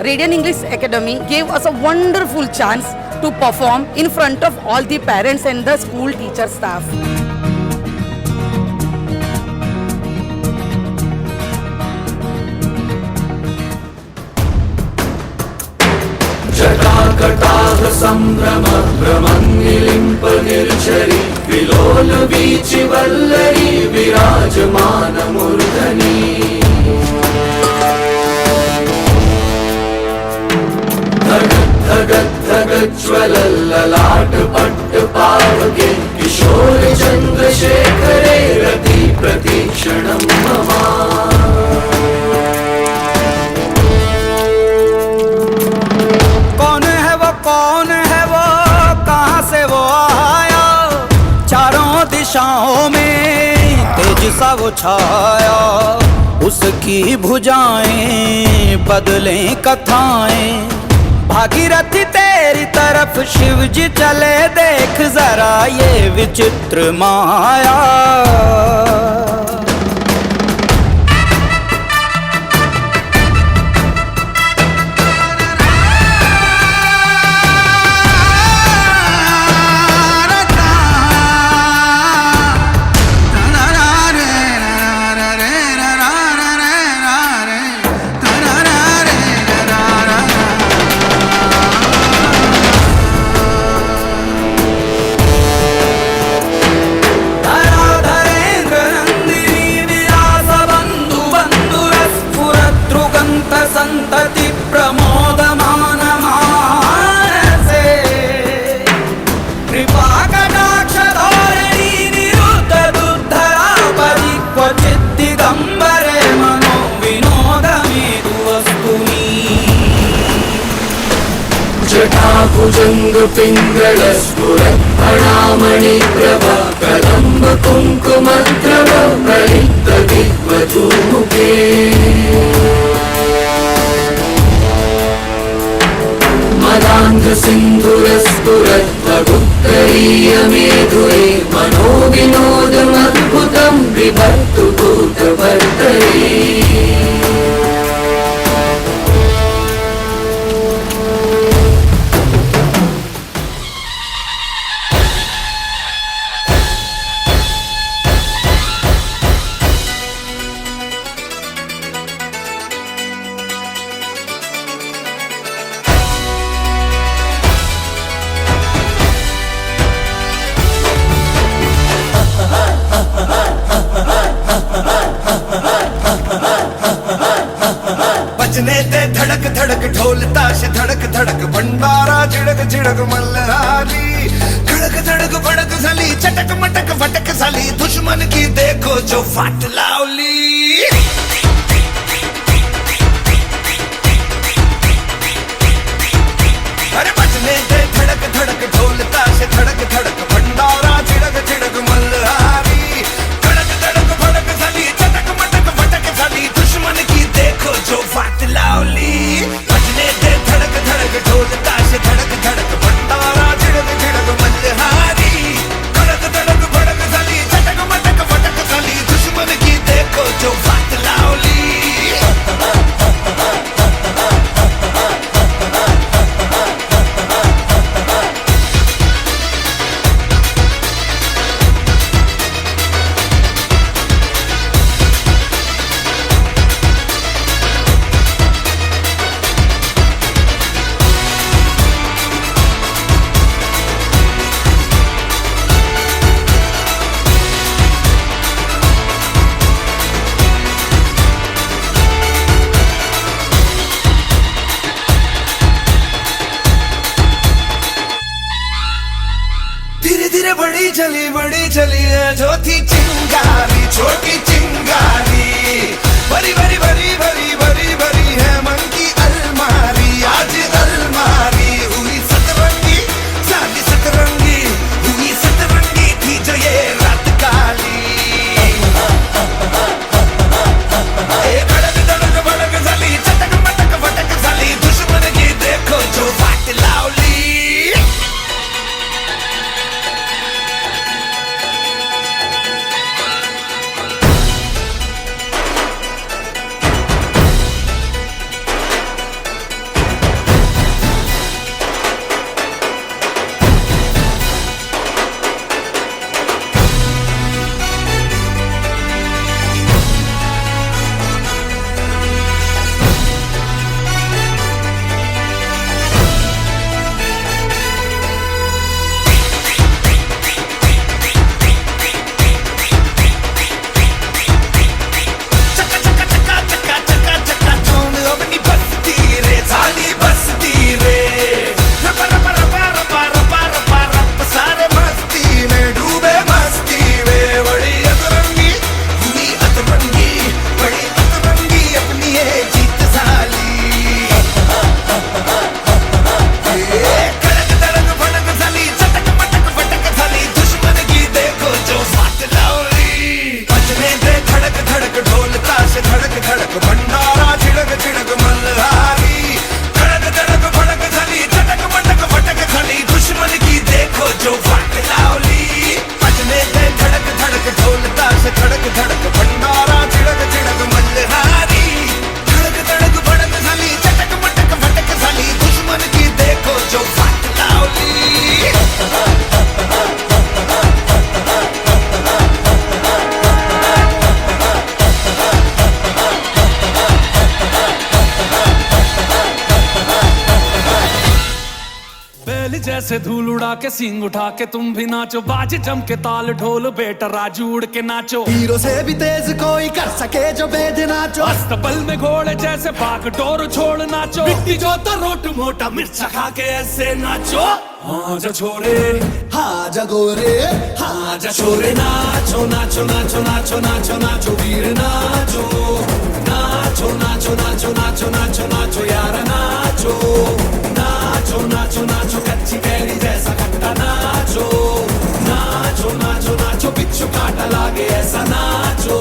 Radiant English Academy gave us a wonderful chance to perform in front of all the parents and the school teacher staff. जटाकटाह सम्भ्रम भ्रमन्निलिम्प निर्झरि विलोल वीचि Vallari विराजमान मूर्धनि धगज्ज्वलल्ललाट पट्ट पावके किशोर चन्द्रशेखरे रति प्रतीक्षणं मम कौन है वो कहाँ से वो आया, चारों दिशाओं में तेज सा वो छाया, उसकी भुजाएं बदलें कथाएं, भागीरथी तेरी तरफ शिव जी चले, देख जरा ये विचित्र माया। संतति प्रमोदमान मानसे कृपा कटाक्ष धोरणी निरुद्ध दुद्धरापदि क्वचित् दिगम्बरे मनो विनोदमेतु वस्तुनि। जटाभुजंग पिंगल स्फुरत् फणामणि प्रभ कदम्ब कुङ्कुमद्रव प्रलिप्त दिग्वधूमुखे मदान्ध सिन्धुरस्फुरद्वगुप्तरीय मेधुरे मनो विनोदमद्भुतं बिभर्तु भूतभर्तरे बजने दे धड़क धड़क ढोल ताश धड़क धड़क भंडारा झिड़क झिड़क मल्हारी धड़क धड़क भड़क साली चटक मटक फटक साली दुश्मन की देखो जो फाट लावली। अरे बजने दे धड़क धड़क ढोल ताश धड़क धड़क भंडारा झिड़क झिड़क मल्हारी धड़क धड़क भड़क साली चटक मटक फटक साली दुश्मन की देखो जो फाट लावली। बजने दे धड़क धड़क ढोल ताश धड़क धड़क भंडारा झिड़क झिड़क मल्हारी धड़क धड़क भड़क साली चटक मटक फटक साली दुश्मन की देखो जो फाट लावली। धीरे धीरे बड़ी चली है जो थी चिंगारी छोटी चिंगारी भरी भरी भरी भरी भरी भरी है मन की अलमारी आज अलमारी हुई सतरंगी साली सतरंगी हुई सतरंगी थी जो ये रात काली। धड़क धड़क भड़क साली चटक मटक फटक साली दुश्मन की देखो जो फाट लावली। बैल जैसे धूल उड़ा के सींग उठा के तुम भी नाचो, बाज जम के ताल ढोल बेटा राजू उड़ के नाचो। हीरो से भी तेज कोई कर सके जो बेद नाचो, अस्तबल में घोड़े जैसे भाग डोर छोड़ नाचो, मिट्टी जो तो रोट मोटा मिर्च खा के ऐसे नाचो। हाँ जा छोरे हाँ जगोरे हाँ जा छोरे नाचो नाचो नाचो नाचो नाचो नाचो वीर नाचो नाचो नाचो नाचो नाचो नाचो नाचो यार नाचो नाचो नाचो नाचो कच्ची कैरी जैसा खट्टा नाचो नाचो नाचो नाचो बिच्छू काटा लागे ऐसा नाचो।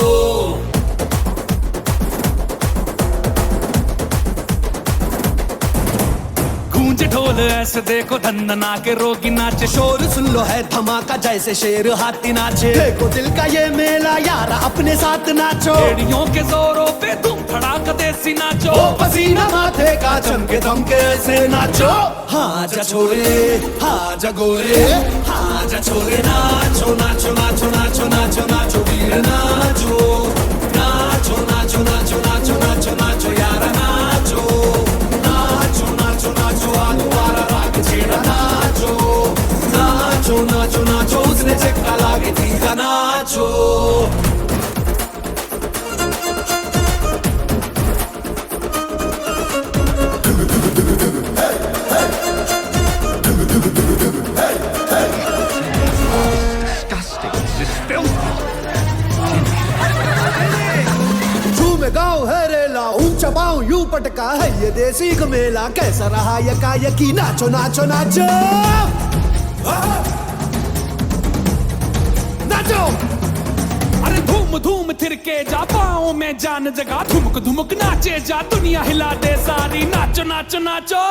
गूंज ढोल ऐसे देखो धन्ना के रोगी नाचे, शोर सुन लो है धमाका जैसे शेर हाथी नाचे, देखो दिल का ये मेला यार अपने साथ नाचो, एड़ियों के जोरों पे तुम धड़ाका देसी नाचो, ओ पसीना माथे का चमके दमके ऐसे नाचो। हाँ जा छोरे हाँ जगोरे हाँ जा छोरे नाचो नाचो नाचो नाचो नाचो नाचो वीर नाचो नाचो नाचो नाचो नाचो नाचो नाचो यार नाचो नाचो नाचो नाचो आदुवारा राग छेड़ा नाचो नाचो नाचो नाचो उसने चक्का लागे थी का नाचो। झूमे गाँव है रेला ऊंचा पाँव यूं पटका है ये देसी मेला, कैसा रहा ये कायकी नाचो नाचो नाचो नाचो। अरे धूम धूम थिरके जा पाँव में जान जगा, धुमक धुमक नाचे जा दुनिया हिला दे सारी, नाचो नाचो नाचो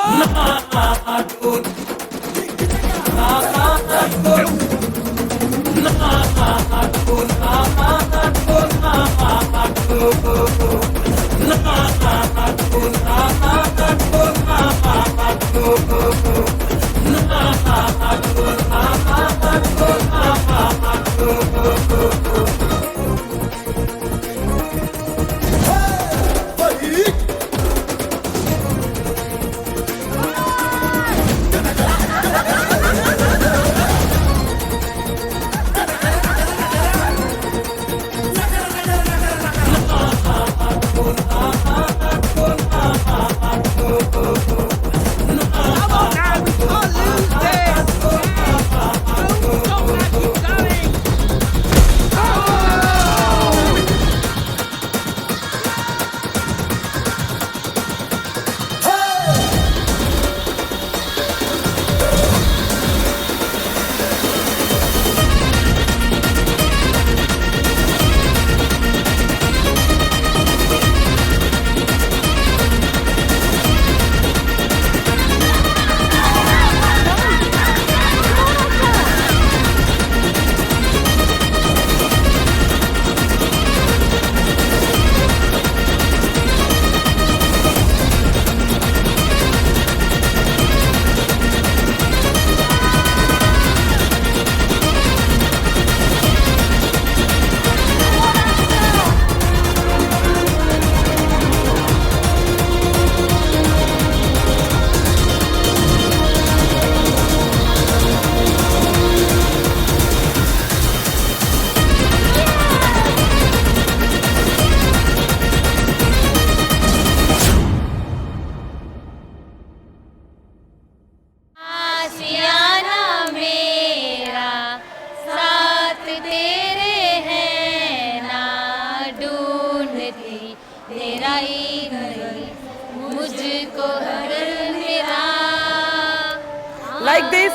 Like this,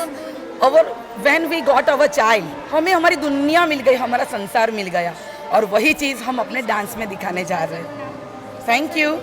when we got our child, हमें हमारी दुनिया मिल गई, हमारा संसार मिल गया, और वही चीज़ हम अपने डांस में दिखाने जा रहे हैं। Thank you.